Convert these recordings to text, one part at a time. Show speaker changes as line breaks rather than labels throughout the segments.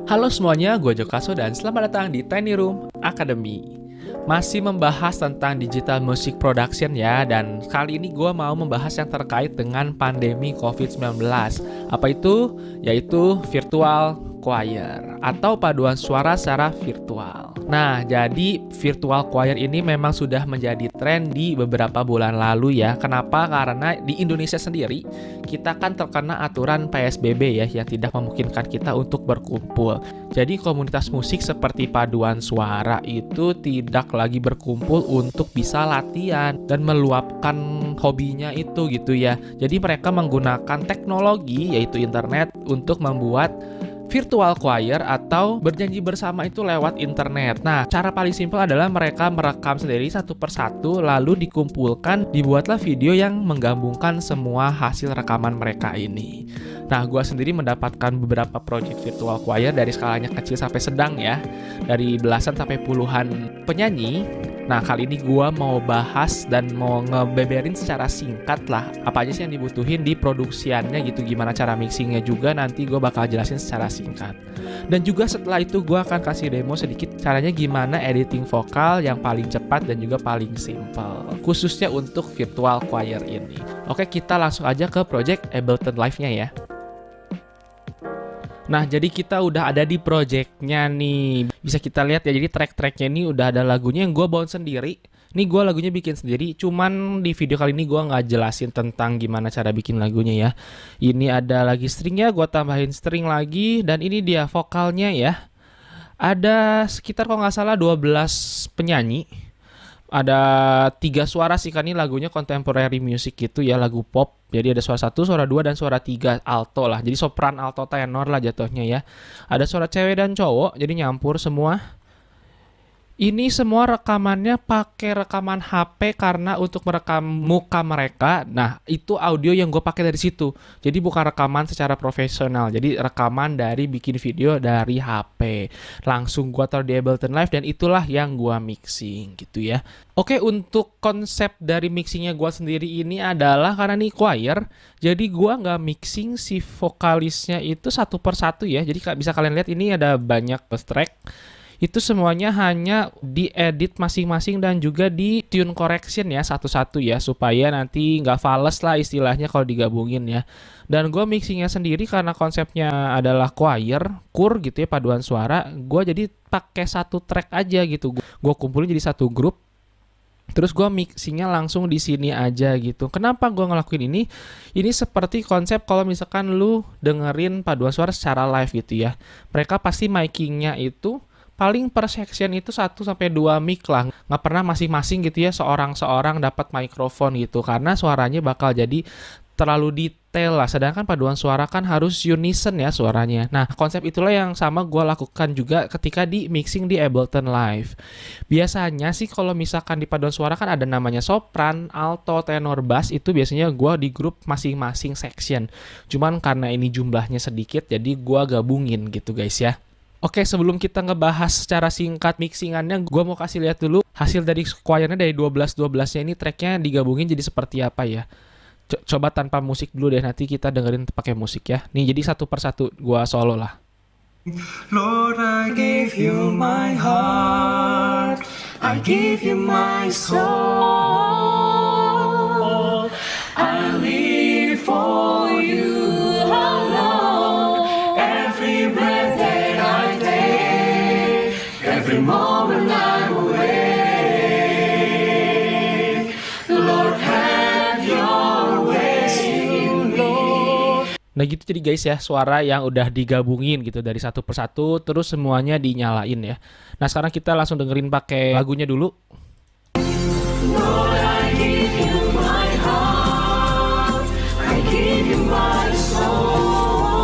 Halo semuanya, gue Jokaso dan selamat datang di Tiny Room Academy. Masih membahas tentang digital music production ya, dan kali ini gue mau membahas yang terkait dengan pandemi COVID-19. Apa itu? Yaitu virtual choir atau paduan suara secara virtual. Nah, jadi virtual choir ini memang sudah menjadi tren di beberapa bulan lalu ya. Kenapa? Karena di Indonesia sendiri kita kan terkena aturan PSBB ya, yang tidak memungkinkan kita untuk berkumpul. Jadi komunitas musik seperti paduan suara itu tidak lagi berkumpul untuk bisa latihan dan meluapkan hobinya itu gitu ya. Jadi mereka menggunakan teknologi yaitu internet untuk membuat virtual choir atau bernyanyi bersama itu lewat internet. Nah, cara paling simpel adalah mereka merekam sendiri satu persatu, lalu dikumpulkan, dibuatlah video yang menggabungkan semua hasil rekaman mereka ini. Nah, gue sendiri mendapatkan beberapa project virtual choir dari skalanya kecil sampai sedang ya, dari belasan sampai puluhan penyanyi. Nah, kali ini gue mau bahas dan mau ngebeberin secara singkat lah apa aja sih yang dibutuhin di produksiannya gitu, gimana cara mixingnya juga nanti gue bakal jelasin secara singkat. Dan juga setelah itu gue akan kasih demo sedikit caranya gimana editing vokal yang paling cepat dan juga paling simple, khususnya untuk virtual choir ini. Oke, kita langsung aja ke project Ableton Live-nya ya. Nah, jadi kita udah ada di projectnya nih. Bisa kita lihat ya, jadi track-tracknya ini udah ada lagunya yang gue bawain sendiri. Ini gue lagunya bikin sendiri, cuman di video kali ini gue nggak jelasin tentang gimana cara bikin lagunya ya. Ini ada lagi stringnya, gue tambahin string lagi, dan ini dia vokalnya ya. Ada sekitar kalau nggak salah 12 penyanyi. Ada 3 suara sih, kan ini lagunya contemporary music gitu ya, lagu pop. Jadi ada suara 1, suara 2, dan suara 3 alto lah. Jadi sopran, alto, tenor lah jatuhnya ya. Ada suara cewek dan cowok, jadi nyampur semua. Ini semua rekamannya pakai rekaman HP karena untuk merekam muka mereka. Nah, itu audio yang gue pakai dari situ. Jadi bukan rekaman secara profesional. Jadi rekaman dari bikin video dari HP. Langsung gue taruh di Ableton Live dan itulah yang gue mixing gitu ya. Oke, untuk konsep dari mixingnya gue sendiri ini adalah karena nih choir. Jadi gue nggak mixing si vokalisnya itu satu per satu ya. Jadi bisa kalian lihat ini ada banyak track. Itu semuanya hanya diedit masing-masing dan juga di tune correction ya satu-satu ya, supaya nanti nggak fales lah istilahnya kalau digabungin ya. Dan gue mixingnya sendiri karena konsepnya adalah choir, gitu ya, paduan suara. Gue jadi pakai satu track aja gitu. Gue kumpulin jadi satu grup. Terus gue mixingnya langsung di sini aja gitu. Kenapa gue ngelakuin ini? Ini seperti konsep kalau misalkan lu dengerin paduan suara secara live gitu ya. Mereka pasti micingnya itu paling per section itu 1-2 mic lah. Nggak pernah masing-masing gitu ya, seorang-seorang dapat mikrofon gitu. Karena suaranya bakal jadi terlalu detail lah. Sedangkan paduan suara kan harus unison ya suaranya. Nah, konsep itulah yang sama gue lakukan juga ketika di mixing di Ableton Live. Biasanya sih kalau misalkan di paduan suara kan ada namanya sopran, alto, tenor, bass. Itu biasanya gue di grup masing-masing section. Cuman karena ini jumlahnya sedikit, jadi gue gabungin gitu guys ya. Oke, sebelum kita ngebahas secara singkat mixingannya, gue mau kasih lihat dulu hasil dari choirnya dari 12-12-nya ini tracknya digabungin jadi seperti apa ya. Coba tanpa musik dulu deh, nanti kita dengerin pakai musik ya. Nih, jadi satu persatu gue solo lah.
Lord, I give you my heart, I give you my soul, I live for you alone, every breath that I take, every moment I'm awake, Lord, have your way, Lord.
Nah gitu jadi guys ya, suara yang udah digabungin gitu dari satu persatu, terus semuanya dinyalain ya. Nah sekarang kita langsung dengerin pakai lagunya dulu.
Lord, I give you my heart, I give you my soul,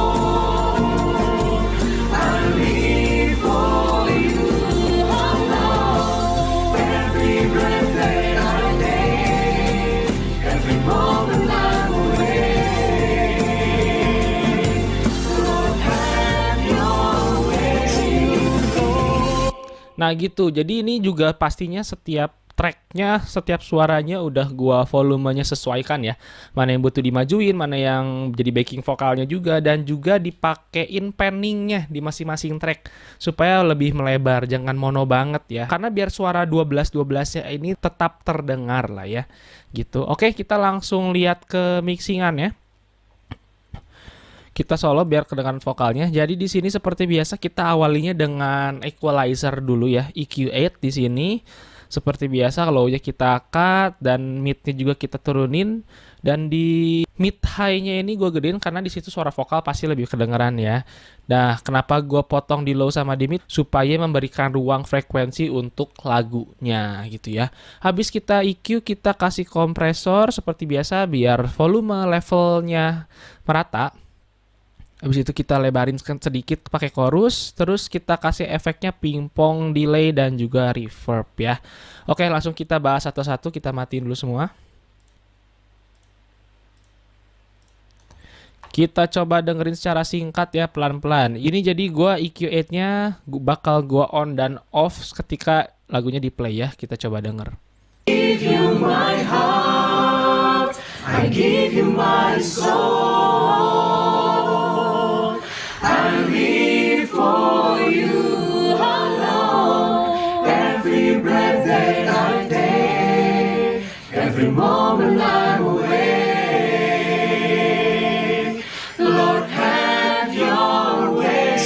I live for you alone, every breath that I take, every moment I'm awake, Lord, have your way, Lord.
Nah gitu, jadi ini juga pastinya setiap tracknya setiap suaranya udah gua volumenya sesuaikan ya, mana yang butuh dimajuin, mana yang jadi backing vokalnya juga, dan juga dipakein panningnya di masing-masing track supaya lebih melebar, jangan mono banget ya, karena biar suara 12-12 nya ini tetap terdengar lah ya gitu. Oke, kita langsung lihat ke mixingan ya. Kita solo biar kedengaran vokalnya. Jadi di sini seperti biasa kita awalinya dengan equalizer dulu ya, EQ8 di sini. Seperti biasa kalau ya kita cut dan mid-nya juga kita turunin, dan di mid high-nya ini gue gedein karena di situ suara vokal pasti lebih kedengeran ya. Nah, kenapa gue potong di low sama di mid? Supaya memberikan ruang frekuensi untuk lagunya gitu ya. Habis kita EQ, kita kasih kompresor seperti biasa biar volume levelnya merata. Habis itu kita lebarin sedikit pakai chorus, terus kita kasih efeknya pingpong, delay, dan juga reverb ya. Oke, langsung kita bahas satu-satu, kita matiin dulu semua. Kita coba dengerin secara singkat ya, pelan-pelan. Ini jadi gua EQ8-nya bakal gua on dan off ketika lagunya di play ya. Kita coba denger.
Give you my heart, I give you my soul. I live for you alone. Every breath that I take, every moment I'm awake. Lord, have your way.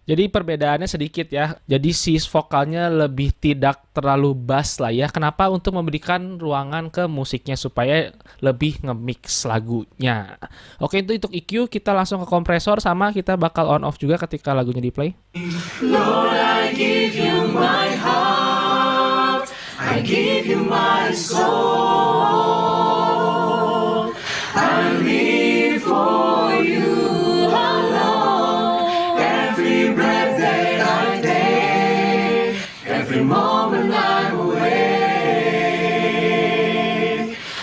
Jadi perbedaannya sedikit ya. Jadi si vokalnya lebih tidak terlalu bass lah ya. Kenapa? Untuk memberikan ruangan ke musiknya supaya lebih nge-mix lagunya. Oke, itu untuk EQ. Kita langsung ke kompresor, sama kita bakal on off juga ketika lagunya di play.
Lord, I give you my heart, I give you my soul. I live for you alone. Every breath that I take, every moment I'm awake.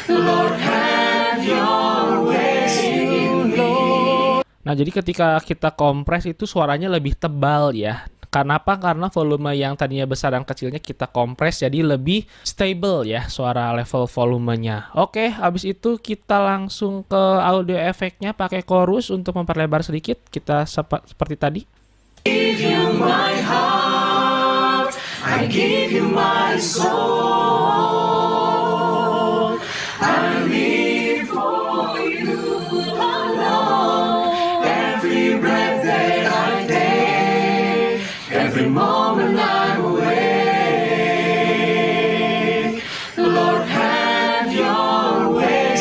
Lord, have your way, Lord.
Nah, jadi ketika kita kompres itu suaranya lebih tebal ya. Kenapa? Karena volume yang tadinya besar dan kecilnya kita kompres jadi lebih stable ya suara level volumenya. Oke, habis itu kita langsung ke audio efeknya pakai chorus untuk memperlebar sedikit. Kita seperti tadi.
Give you my heart, I give you my soul. I live for you alone. Every breath that I take, every moment I'm awake. Lord, have your way,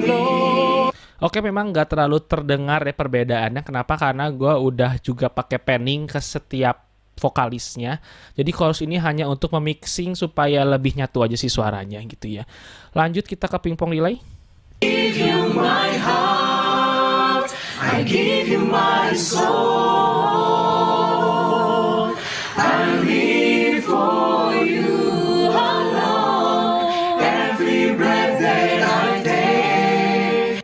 Lord.
Oke, memang nggak terlalu terdengar ya perbedaannya. Kenapa? Karena gue udah juga pakai panning ke setiap vokalisnya. Jadi chorus ini hanya untuk memixing supaya lebih nyatu aja sih suaranya gitu ya. Lanjut kita ke pingpong delay.
Give you my heart, I give you my soul. I live for you alone. Every breath that I take.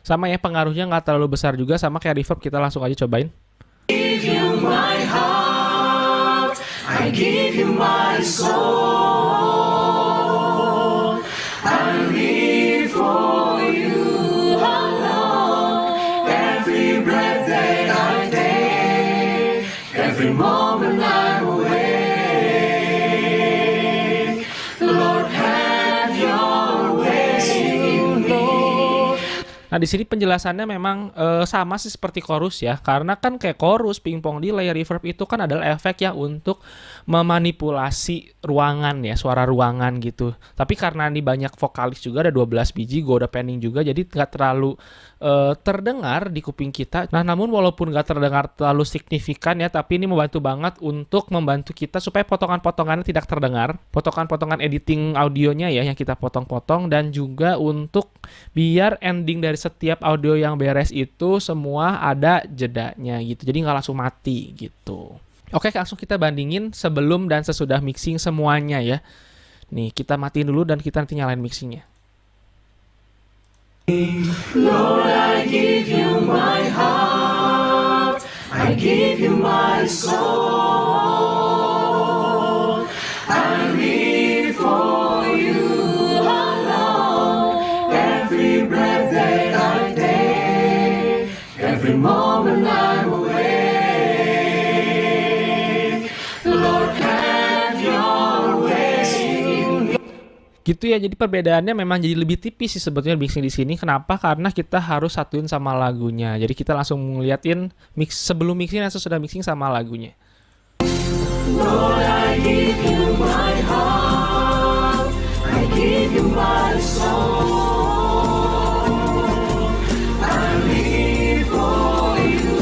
Sama ya, pengaruhnya nggak terlalu besar juga, sama kayak reverb. Kita langsung aja cobain.
Give you my heart, I give you my soul. I live for you alone. Every breath that I take, every moment I'm awake. Lord, have your way, Lord.
Nah, di sini penjelasannya memang sama sih seperti chorus ya. Karena kan kayak chorus, pingpong delay, reverb itu kan adalah efek ya untuk memanipulasi ruangan ya, suara ruangan gitu. Tapi karena ini banyak vokalis juga, ada 12 biji, gue udah panning juga, jadi nggak terlalu terdengar di kuping kita. Nah, namun walaupun nggak terdengar terlalu signifikan ya, tapi ini membantu banget untuk membantu kita supaya potongan-potongannya tidak terdengar. Potongan-potongan editing audionya ya yang kita potong-potong, dan juga untuk biar ending dari setiap audio yang beres itu semua ada jedanya gitu. Jadi nggak langsung mati gitu. Oke, langsung kita bandingin sebelum dan sesudah mixing semuanya ya. Nih, kita matiin dulu dan kita nanti nyalain mixingnya.
Lord, I give you my heart, I give you my soul. I moment I'm awake. Lord, have your way.
Gitu ya, jadi perbedaannya memang jadi lebih tipis sih sebetulnya mixing di sini. Kenapa? Karena kita harus satuin sama lagunya. Jadi kita langsung ngeliatin mix sebelum mixing dan sesudah mixing sama lagunya.
Lord, I give you my heart, I give you my soul. I live for you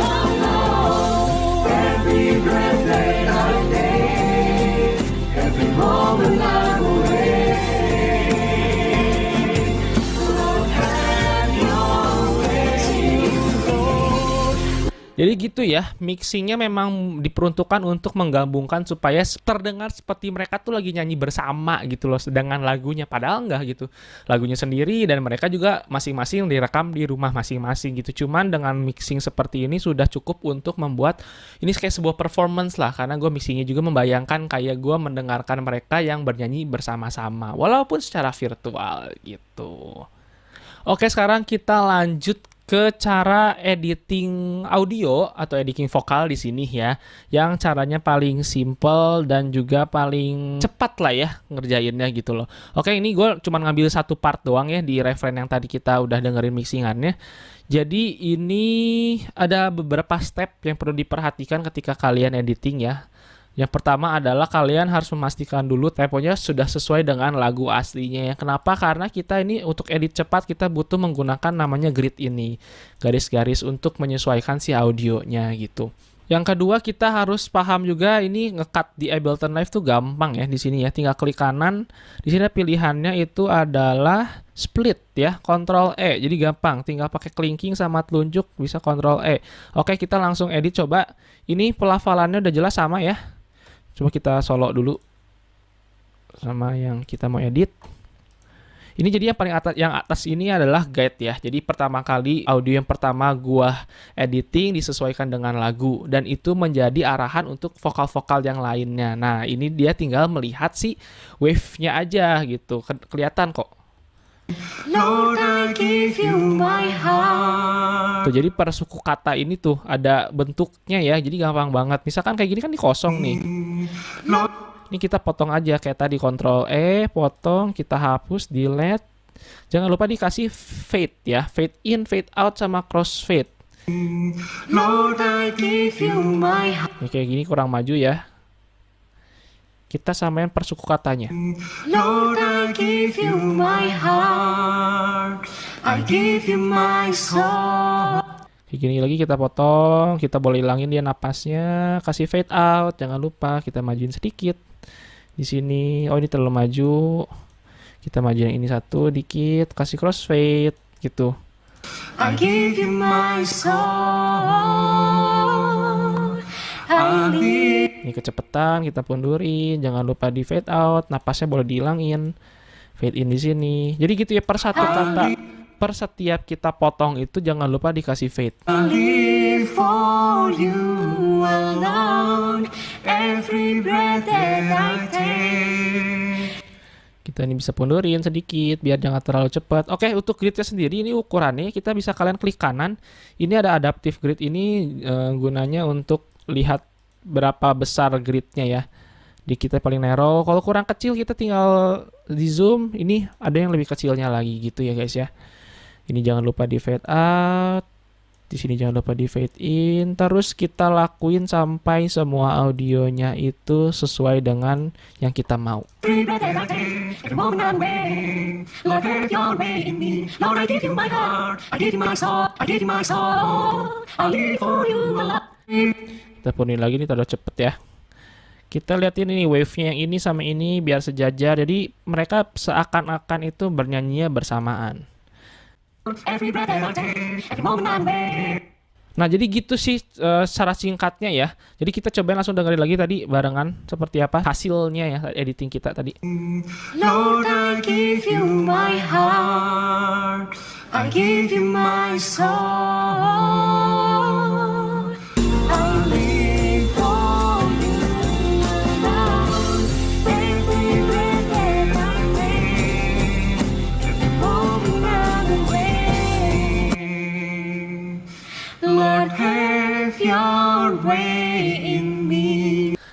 alone. Every breath that I take, every moment I'm awake. Lord, have your way, Lord.
Jadi gitu ya, mixingnya memang diperuntukkan untuk menggabungkan supaya terdengar seperti mereka tuh lagi nyanyi bersama gitu loh dengan lagunya. Padahal enggak gitu, lagunya sendiri dan mereka juga masing-masing direkam di rumah masing-masing gitu. Cuman dengan mixing seperti ini sudah cukup untuk membuat ini kayak sebuah performance lah. Karena gue mixingnya juga membayangkan kayak gue mendengarkan mereka yang bernyanyi bersama-sama walaupun secara virtual gitu. Oke, sekarang kita lanjut ke cara editing audio atau editing vokal di sini ya, yang caranya paling simple dan juga paling cepat lah ya ngerjainnya gitu loh. Oke, ini gue cuma ngambil satu part doang ya di referen yang tadi kita udah dengerin mixingannya. Jadi ini ada beberapa step yang perlu diperhatikan ketika kalian editing ya. Yang pertama adalah kalian harus memastikan dulu temponya sudah sesuai dengan lagu aslinya ya. Kenapa? Karena kita ini untuk edit cepat kita butuh menggunakan namanya grid ini. Garis-garis untuk menyesuaikan si audionya gitu. Yang kedua kita harus paham juga ini ngecut di Ableton Live tuh gampang ya di sini ya. Tinggal klik kanan. Di sini pilihannya itu adalah split ya, Ctrl E. Jadi gampang, tinggal pakai kelingking sama telunjuk bisa Ctrl E. Oke, kita langsung edit coba. Ini pelafalannya udah jelas sama ya. Coba kita solo dulu sama yang kita mau edit. Ini jadi yang paling atas, yang atas ini adalah guide ya. Jadi pertama kali audio yang pertama gua editing disesuaikan dengan lagu dan itu menjadi arahan untuk vokal-vokal yang lainnya. Nah, ini dia tinggal melihat si wave-nya aja gitu. Kelihatan kok.
Lord, I give you my heart.
Tuh, jadi per suku kata ini tuh ada bentuknya ya. Jadi gampang banget. Misalkan kayak gini kan ini kosong nih. Ini kita potong aja kayak tadi, Ctrl E, potong, kita hapus, delete. Jangan lupa dikasih fade ya, fade in, fade out sama crossfade.
Lord, I give you my heart.
Ini kayak gini kurang maju ya. Kita samain per suku katanya.
Lord, I give you my heart. I give you my soul.
Kayak gini lagi kita potong, kita boleh hilangin dia napasnya, kasih fade out, jangan lupa kita majuin sedikit. Di sini, oh ini terlalu maju. Kita majuin ini satu dikit, kasih crossfade gitu.
I give you my soul. I live.
Ini kecepatan kita pundurin, jangan lupa di fade out, napasnya boleh dihilangin. Fade in di sini. Jadi gitu ya, per satu kata, per setiap kita potong itu jangan lupa dikasih fade.
I live for you alone. Every breath that I take.
Kita ini bisa pundurin sedikit biar jangan terlalu cepat. Oke, untuk gridnya sendiri ini ukurannya kita bisa kalian klik kanan. Ini ada adaptive grid ini gunanya untuk lihat berapa besar gridnya ya. Di kita paling narrow. Kalau kurang kecil kita tinggal di zoom. Ini ada yang lebih kecilnya lagi gitu ya guys ya. Ini jangan lupa di fade out. Di sini jangan lupa di fade in. Terus kita lakuin sampai semua audionya itu sesuai dengan yang kita mau.
Every breath that I take, every moment I'm awake. Lord, have your way in me. Lord, I give you my heart. I give you my soul. I give you my soul. I live for you alone.
Kita punin lagi nih, terlalu cepet ya. Kita liatin ini wave-nya yang ini sama ini biar sejajar. Jadi mereka seakan-akan itu bernyanyinya bersamaan.
Every breath that I take, every moment I'm awake.
Nah, jadi gitu sih secara singkatnya ya. Jadi kita cobain langsung dengerin lagi tadi barengan seperti apa hasilnya ya editing kita tadi.
Lord, I give you my heart. I give you my soul. I live for you alone. Every breath that I take, every moment I'm awake. your way in me.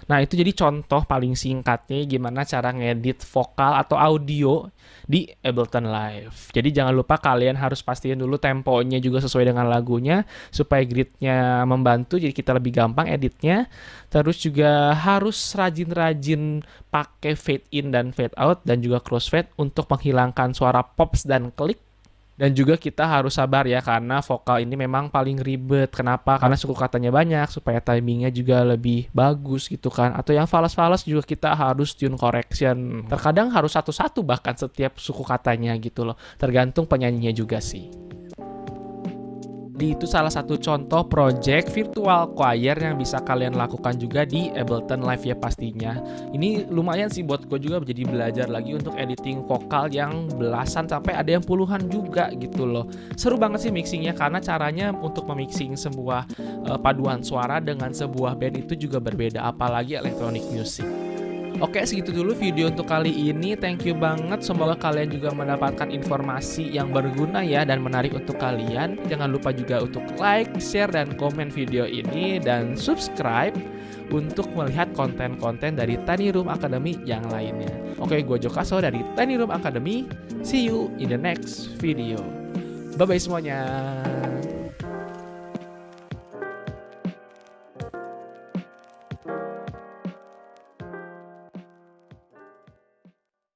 Nah, itu jadi contoh paling singkatnya gimana cara ngedit vokal atau audio di Ableton Live. Jadi jangan lupa kalian harus pastiin dulu temponya juga sesuai dengan lagunya supaya gridnya membantu, jadi kita lebih gampang editnya. Terus juga harus rajin-rajin pakai fade in dan fade out dan juga crossfade untuk menghilangkan suara pops dan klik. Dan juga kita harus sabar ya, karena vokal ini memang paling ribet. Kenapa? Karena suku katanya banyak, supaya timingnya juga lebih bagus gitu kan. Atau yang fals-fals juga kita harus tune correction. Terkadang harus satu-satu bahkan setiap suku katanya gitu loh. Tergantung penyanyinya juga sih. Itu salah satu contoh project virtual choir yang bisa kalian lakukan juga di Ableton Live ya pastinya. Ini lumayan sih buat gue juga jadi belajar lagi untuk editing vokal yang belasan sampai ada yang puluhan juga gitu loh. Seru banget sih mixingnya, karena caranya untuk memixing sebuah paduan suara dengan sebuah band itu juga berbeda, apalagi electronic music. Oke, segitu dulu video untuk kali ini. Thank you banget. Semoga kalian juga mendapatkan informasi yang berguna ya dan menarik untuk kalian. Jangan lupa juga untuk like, share, dan komen video ini, dan subscribe untuk melihat konten-konten dari Tiny Room Academy yang lainnya. Oke, gue Jokaso dari Tiny Room Academy. See you in the next video. Bye-bye semuanya.